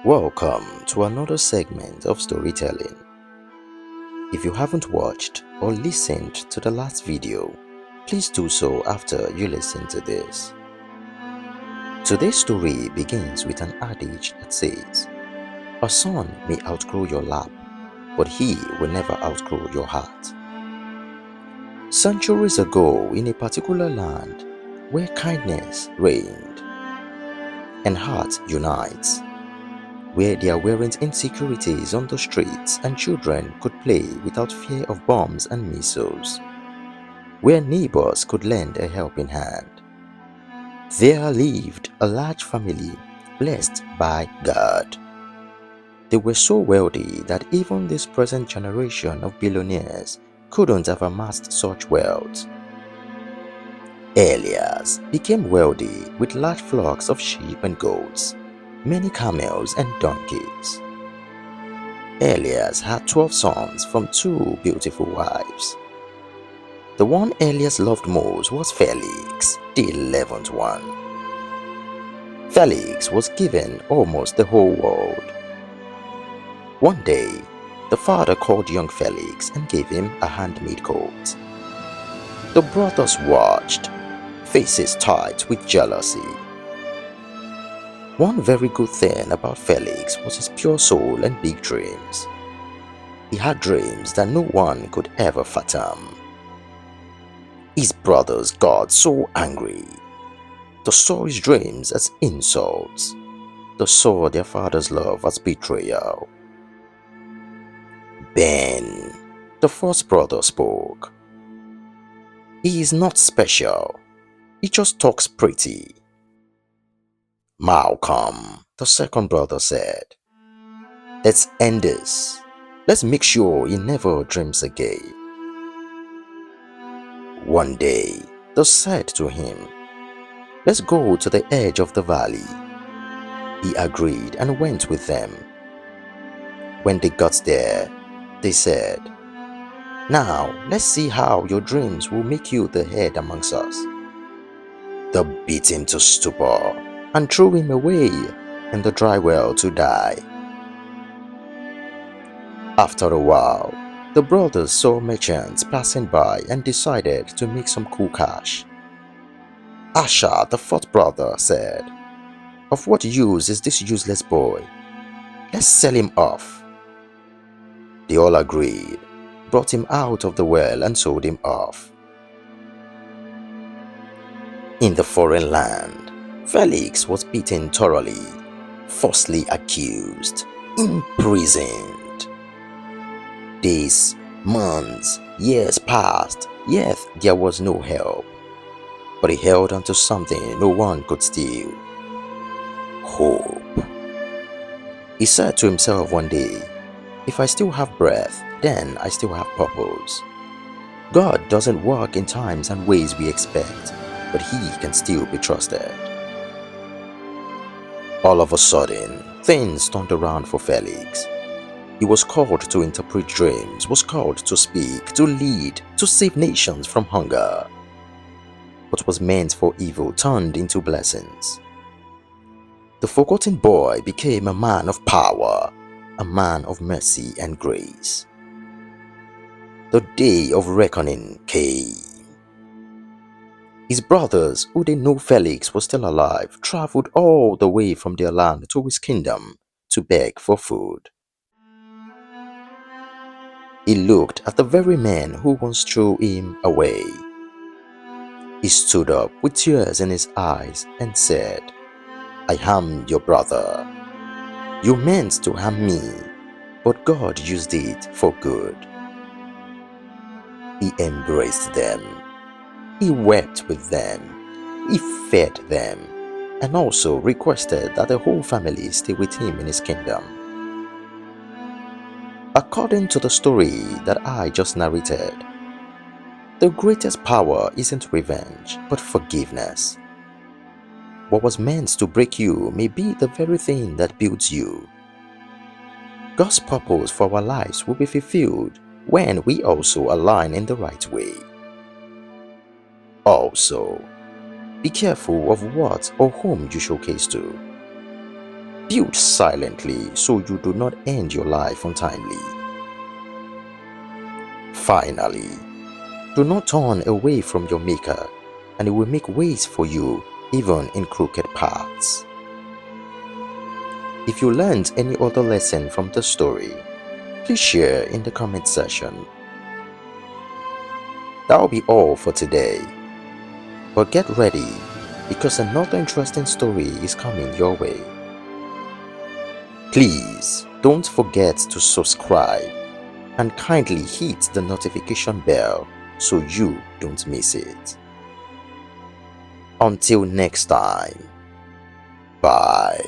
Welcome to another segment of storytelling. If you haven't watched or listened to the last video, please do so after you listen to this. Today's story begins with an adage that says, "A son may outgrow your lap, but he will never outgrow your heart." Centuries ago, in a particular land where kindness reigned and heart unites, where there weren't insecurities on the streets and children could play without fear of bombs and missiles, where neighbors could lend a helping hand. There lived a large family blessed by God. They were so wealthy that even this present generation of billionaires couldn't have amassed such wealth. Elias became wealthy with large flocks of sheep and goats, many camels and donkeys. Elias had 12 sons from two beautiful wives. The one Elias loved most was Felix, the 11th one. Felix was given almost the whole world. One day, the father called young Felix and gave him a handmade coat. The brothers watched, faces tight with jealousy. One very good thing about Felix was his pure soul and big dreams. He had dreams that no one could ever fathom. His brothers got so angry. They saw his dreams as insults. They saw their father's love as betrayal. Ben, the first brother, spoke. "He is not special. He just talks pretty." "Malcolm," the second brother said, "let's end this. Let's make sure he never dreams again." One day, they said to him, "Let's go to the edge of the valley." He agreed and went with them. When they got there, they said, "Now let's see how your dreams will make you the head amongst us." They beat him to stupor and threw him away in the dry well to die. After a while, the brothers saw merchants passing by and decided to make some cool cash. Asher, the fourth brother, said, "Of what use is this useless boy? Let's sell him off." They all agreed, brought him out of the well and sold him off. In the foreign land, Felix was beaten thoroughly, falsely accused, imprisoned. Days, months, years passed, yet there was no help. But he held on to something no one could steal: hope. He said to himself one day, "If I still have breath, then I still have purpose." God doesn't work in times and ways we expect, but He can still be trusted. All of a sudden, things turned around for Felix. He was called to interpret dreams, was called to speak, to lead, to save nations from hunger. What was meant for evil turned into blessings. The forgotten boy became a man of power, a man of mercy and grace. The day of reckoning came. His brothers, who didn't know Felix was still alive, traveled all the way from their land to his kingdom to beg for food. He looked at the very men who once threw him away. He stood up with tears in his eyes and said, "I am your brother. You meant to harm me, but God used it for good." He embraced them. He wept with them. He fed them, and also requested that the whole family stay with him in his kingdom. According to the story that I just narrated, the greatest power isn't revenge, but forgiveness. What was meant to break you may be the very thing that builds you. God's purpose for our lives will be fulfilled when we also align in the right way. Also, be careful of what or whom you showcase to. Build silently so you do not end your life untimely. Finally, do not turn away from your Maker, and He will make ways for you even in crooked paths. If you learned any other lesson from the story, please share in the comment section. That'll be all for today. But get ready, because another interesting story is coming your way. Please don't forget to subscribe and kindly hit the notification bell so you don't miss it. Until next time, bye.